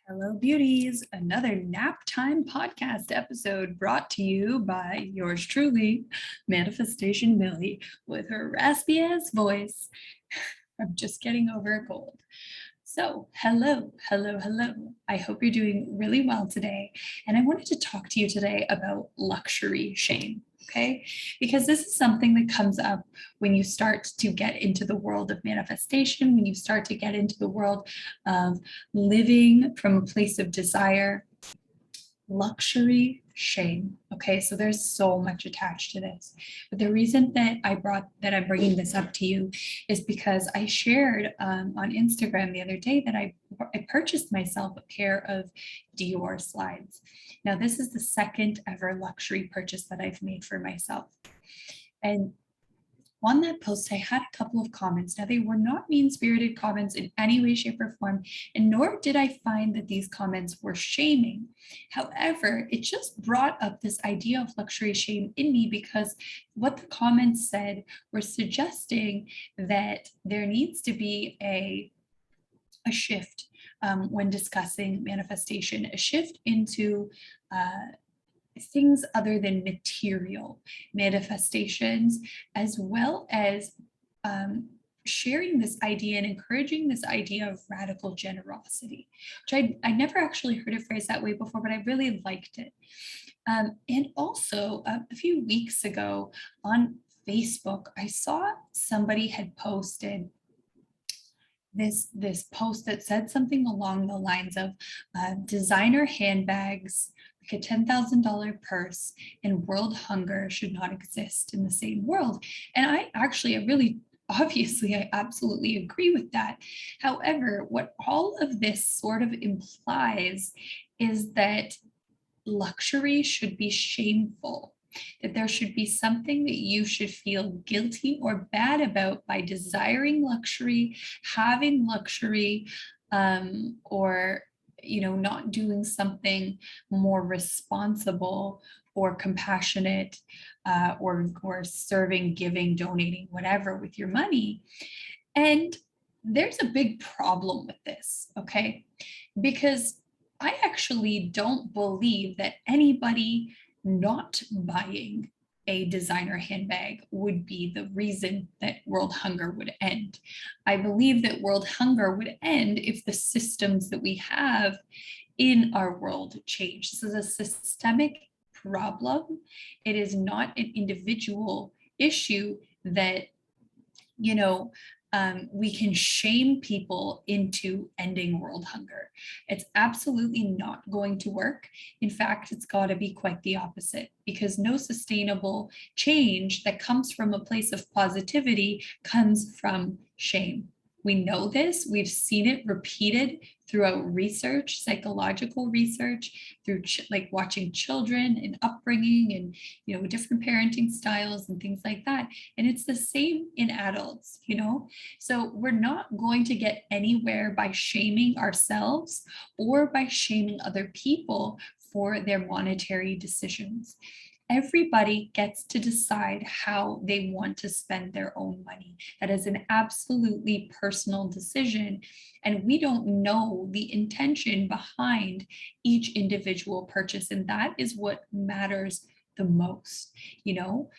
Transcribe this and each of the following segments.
Hello, beauties. Another nap time podcast episode brought to you by yours truly, Manifestation Millie, with her raspy ass voice. I'm just getting over a cold. So, hello. I hope you're doing really well today. And I wanted to talk to you today about luxury shame. Okay, because this is something that comes up when you start to get into the world of manifestation, when you start to get into the world of living from a place of desire. Luxury shame. Okay, so there's so much attached to this, but the reason that I'm bringing this up to you is because I shared on Instagram the other day that I purchased myself a pair of Dior slides. Now this is the second ever luxury purchase that I've made for myself, and on that post, I had a couple of comments. Now, they were not mean-spirited comments in any way, shape, or form, and nor did I find that these comments were shaming. However, it just brought up this idea of luxury shame in me because what the comments said were suggesting that there needs to be a shift when discussing manifestation, a shift into things other than material manifestations, as well as sharing this idea and encouraging this idea of radical generosity, which I never actually heard it phrased that way before, but I really liked it. And also a few weeks ago on Facebook, I saw somebody had posted this post that said something along the lines of designer handbags, like a $10,000 purse, and world hunger should not exist in the same world. And I absolutely agree with that. However, what all of this sort of implies is that luxury should be shameful, that there should be something that you should feel guilty or bad about by desiring luxury, having luxury, or not doing something more responsible or compassionate, or serving, giving, donating, whatever with your money. And there's a big problem with this, okay? Because I actually don't believe that anybody not buying a designer handbag would be the reason that world hunger would end. I believe that world hunger would end if the systems that we have in our world change. This is a systemic problem. It is not an individual issue that, we can shame people into ending world hunger. It's absolutely not going to work. In fact, it's got to be quite the opposite, because no sustainable change that comes from a place of positivity comes from shame. We know this. We've seen it repeated throughout research, psychological research, through like watching children and upbringing and different parenting styles and things like that. And it's the same in adults. So we're not going to get anywhere by shaming ourselves or by shaming other people for their monetary decisions. Everybody gets to decide how they want to spend their own money. That is an absolutely personal decision. And we don't know the intention behind each individual purchase. And that is what matters the most.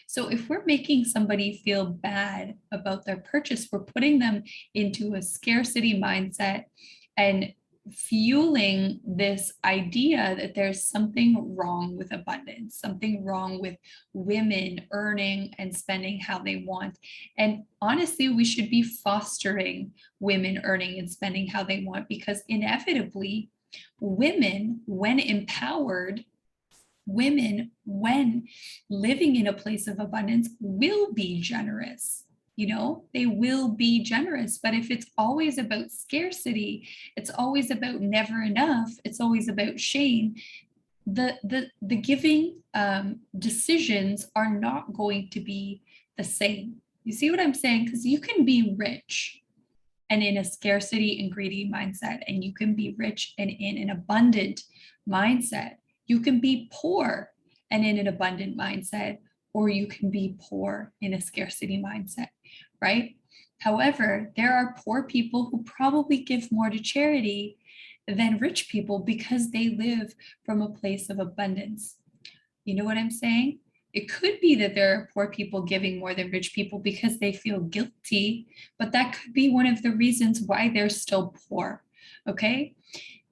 So if we're making somebody feel bad about their purchase, we're putting them into a scarcity mindset and fueling this idea that there's something wrong with abundance, something wrong with women earning and spending how they want. And honestly, we should be fostering women earning and spending how they want, because inevitably, women, when empowered, women, when living in a place of abundance, will be generous. They will be generous. But if it's always about scarcity, it's always about never enough, it's always about shame, the giving decisions are not going to be the same. You see what I'm saying? Because you can be rich and in a scarcity and greedy mindset, and you can be rich and in an abundant mindset. You can be poor and in an abundant mindset, or you can be poor in a scarcity mindset, right? However, there are poor people who probably give more to charity than rich people because they live from a place of abundance. You know what I'm saying? It could be that there are poor people giving more than rich people because they feel guilty, but that could be one of the reasons why they're still poor. Okay?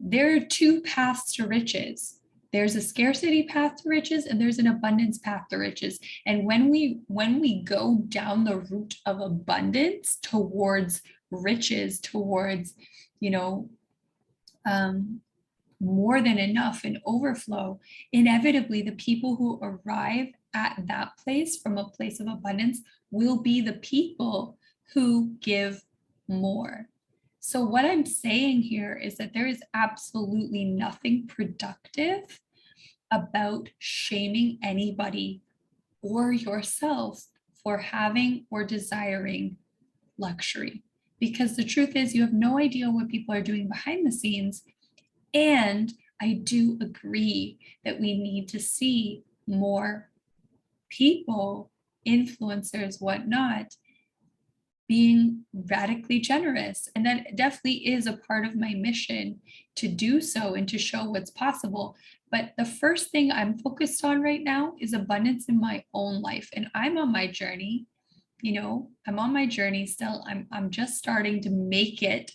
There are two paths to riches. There's a scarcity path to riches and there's an abundance path to riches. And when we go down the route of abundance towards riches, towards, you know, more than enough and overflow, inevitably the people who arrive at that place from a place of abundance will be the people who give more. So what I'm saying here is that there is absolutely nothing productive about shaming anybody or yourself for having or desiring luxury. Because the truth is, you have no idea what people are doing behind the scenes. And I do agree that we need to see more people, influencers, whatnot, being radically generous. And that definitely is a part of my mission to do so and to show what's possible. But the first thing I'm focused on right now is abundance in my own life. And I'm on my journey. You know, I'm on my journey still. I'm just starting to make it,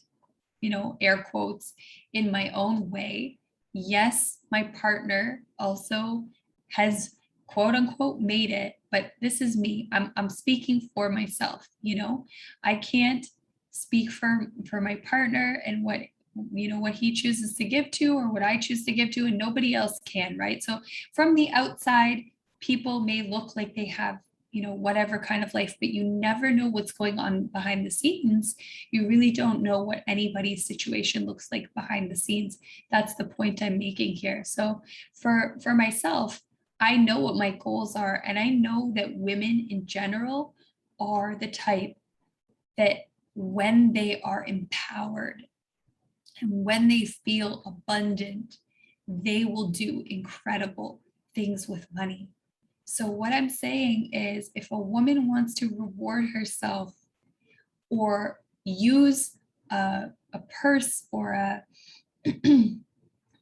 you know, air quotes, in my own way. Yes, my partner also has quote unquote made it, but this is me. I'm speaking for myself, you know. I can't speak for my partner and what, you know, what he chooses to give to or what I choose to give to, and nobody else can, right? So from the outside, people may look like they have, you know, whatever kind of life, but you never know what's going on behind the scenes. You really don't know what anybody's situation looks like behind the scenes. That's the point I'm making here. So for myself, I know what my goals are, and I know that women in general are the type that when they are empowered and when they feel abundant, they will do incredible things with money. So what I'm saying is, if a woman wants to reward herself or use a purse or a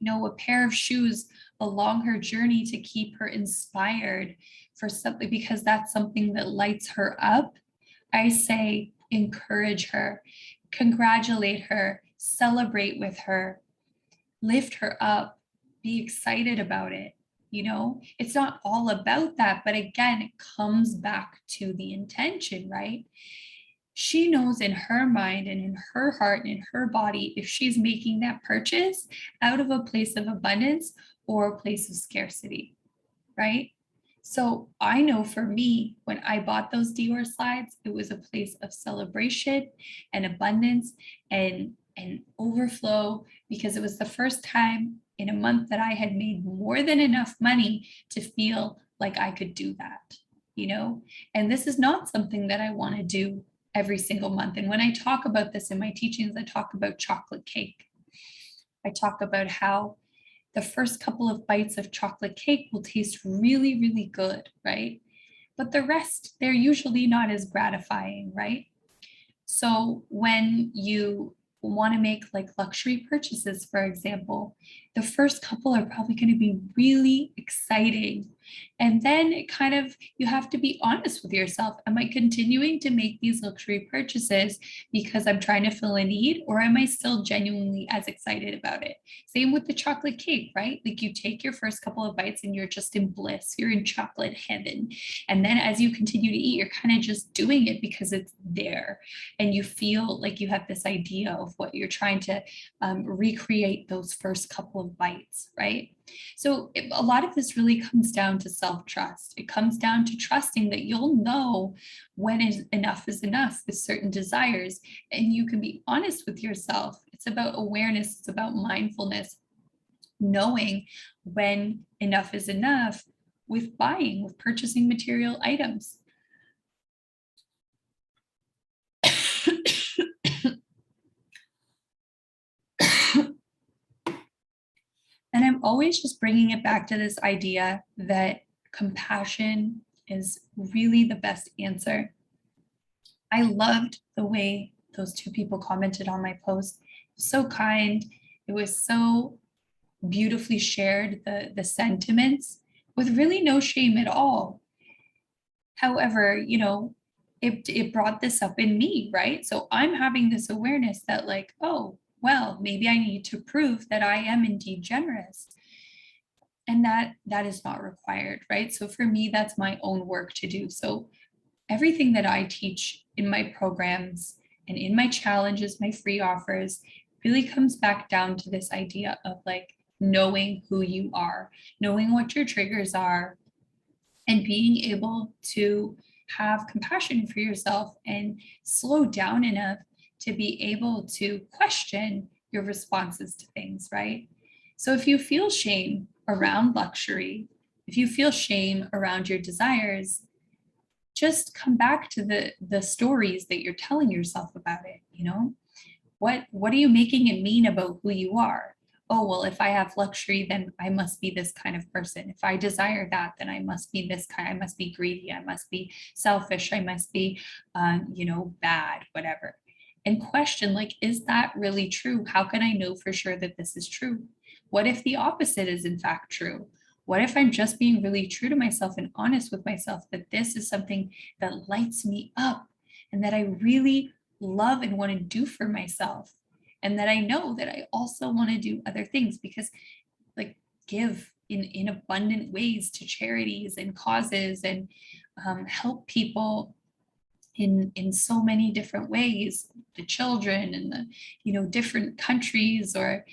you know, a pair of shoes along her journey to keep her inspired for something, because that's something that lights her up, I say encourage her, congratulate her, celebrate with her, lift her up, be excited about it. You know, it's not all about that, but again, it comes back to the intention, right? She knows in her mind and in her heart and in her body if she's making that purchase out of a place of abundance or a place of scarcity, right? So I know for me, when I bought those Dior slides, it was a place of celebration and abundance and overflow, because it was the first time in a month that I had made more than enough money to feel like I could do that, you know? And this is not something that I want to do every single month. And when I talk about this in my teachings, I talk about chocolate cake. I talk about how the first couple of bites of chocolate cake will taste really, really good, right? But the rest, they're usually not as gratifying, right? So when you want to make like luxury purchases, for example, the first couple are probably going to be really exciting. And then it kind of, you have to be honest with yourself. Am I continuing to make these luxury purchases because I'm trying to fill a need, or am I still genuinely as excited about it? Same with the chocolate cake, right? Like you take your first couple of bites and you're just in bliss, you're in chocolate heaven. And then as you continue to eat, you're kind of just doing it because it's there. And you feel like you have this idea of what you're trying to recreate those first couple of bites, right? So a lot of this really comes down to self-trust. It comes down to trusting that you'll know when enough is enough with certain desires, and you can be honest with yourself. It's about awareness, it's about mindfulness, knowing when enough is enough with buying, with purchasing material items. And I'm always just bringing it back to this idea that compassion is really the best answer. I loved the way those two people commented on my post. So kind. It was so beautifully shared, the sentiments, with really no shame at all. However, it brought this up in me, right? So I'm having this awareness that, like, oh, well, maybe I need to prove that I am indeed generous. And that is not required, right? So for me, that's my own work to do. So everything that I teach in my programs and in my challenges, my free offers, really comes back down to this idea of like knowing who you are, knowing what your triggers are, and being able to have compassion for yourself and slow down enough to be able to question your responses to things, right? So if you feel shame around luxury, if you feel shame around your desires, just come back to the stories that you're telling yourself about it. What are you making it mean about who you are? Oh, well, if I have luxury, then I must be this kind of person. If I desire that, then I must be this kind. I must be greedy. I must be selfish. I must be, bad, whatever. And question, like, is that really true? How can I know for sure that this is true? What if the opposite is in fact true? What if I'm just being really true to myself and honest with myself that this is something that lights me up and that I really love and want to do for myself? And that I know that I also want to do other things, because like give in abundant ways to charities and causes, and help people in so many different ways, the children and the different countries, or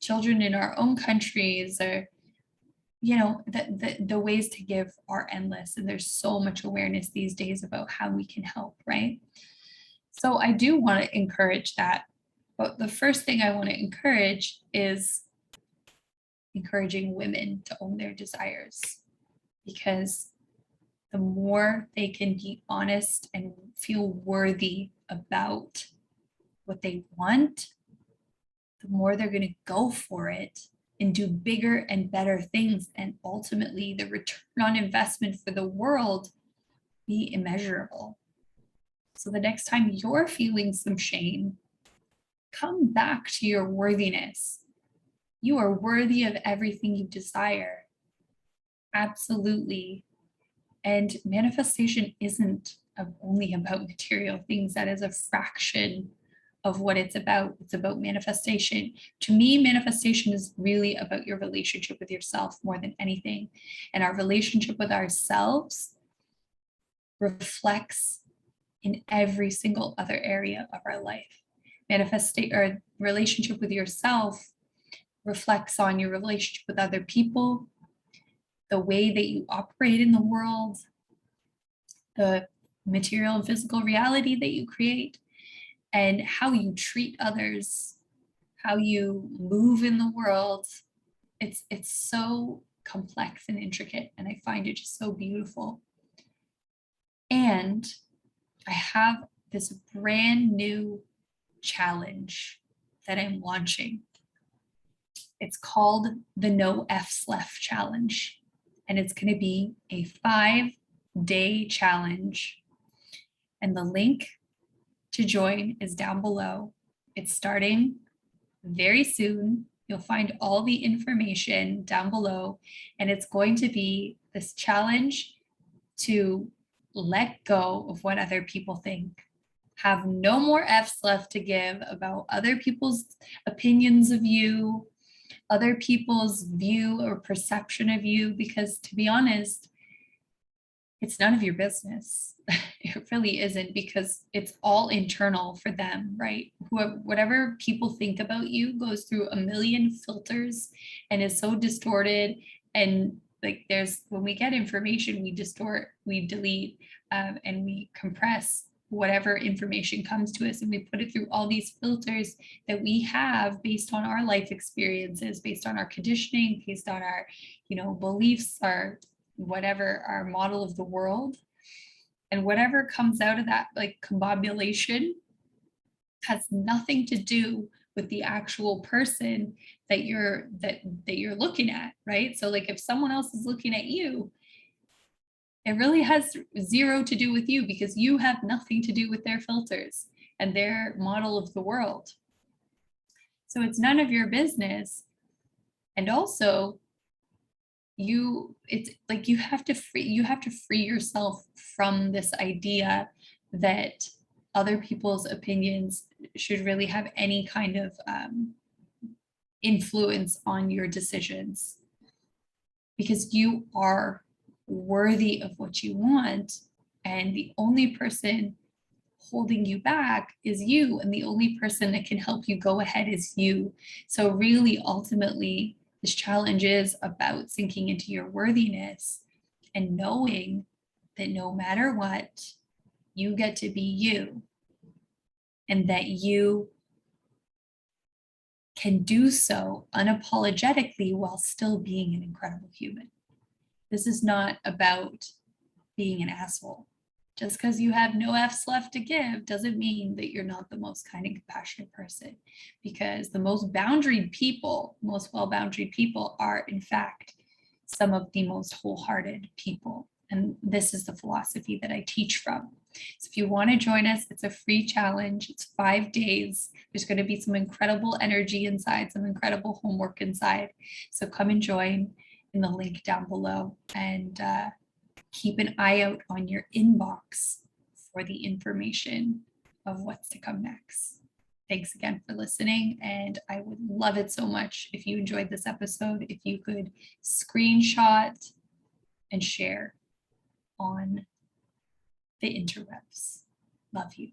children in our own countries, or the ways to give are endless, and there's so much awareness these days about how we can help, right? So I do want to encourage that. But the first thing I want to encourage is encouraging women to own their desires, because the more they can be honest and feel worthy about what they want, the more they're going to go for it and do bigger and better things. And ultimately, the return on investment for the world be immeasurable. So the next time you're feeling some shame, come back to your worthiness. You are worthy of everything you desire. Absolutely. And manifestation isn't only about material things. That is a fraction of what it's about. It's about manifestation. To me, manifestation is really about your relationship with yourself more than anything. And our relationship with ourselves reflects in every single other area of our life. Or relationship with yourself reflects on your relationship with other people, the way that you operate in the world, the material and physical reality that you create, and how you treat others, how you move in the world. It's so complex and intricate, and I find it just so beautiful. And I have this brand new challenge that I'm launching. It's called the No F's Left Challenge, and it's going to be a 5-day challenge. And the link to join is down below. It's starting very soon. You'll find all the information down below, and it's going to be this challenge to let go of what other people think. Have no more F's left to give about other people's opinions of you, other people's view or perception of you, because to be honest, it's none of your business. It really isn't, because it's all internal for them, right? Whatever people think about you goes through a million filters and is so distorted. And like when we get information, we distort, we delete, and we compress whatever information comes to us, and we put it through all these filters that we have based on our life experiences, based on our conditioning, based on our beliefs, our whatever, our model of the world. And whatever comes out of that like combobulation has nothing to do with the actual person that you're looking at, right? So like if someone else is looking at you, it really has zero to do with you, because you have nothing to do with their filters and their model of the world. So it's none of your business. And also, it's like you have to free yourself from this idea that other people's opinions should really have any kind of influence on your decisions, because you are worthy of what you want, and the only person holding you back is you, and the only person that can help you go ahead is you. So really, ultimately, this challenge is about sinking into your worthiness and knowing that no matter what, you get to be you, and that you can do so unapologetically while still being an incredible human. This is not about being an asshole. Just because you have no F's left to give doesn't mean that you're not the most kind and compassionate person, because the most boundaried people, most well-boundaried people are, in fact, some of the most wholehearted people. And this is the philosophy that I teach from. So if you want to join us, it's a free challenge. It's 5 days. There's going to be some incredible energy inside, some incredible homework inside. So come and join in the link down below, and keep an eye out on your inbox for the information of what's to come next. Thanks again for listening, and I would love it so much if you enjoyed this episode, if you could screenshot and share on the interwebs. Love you.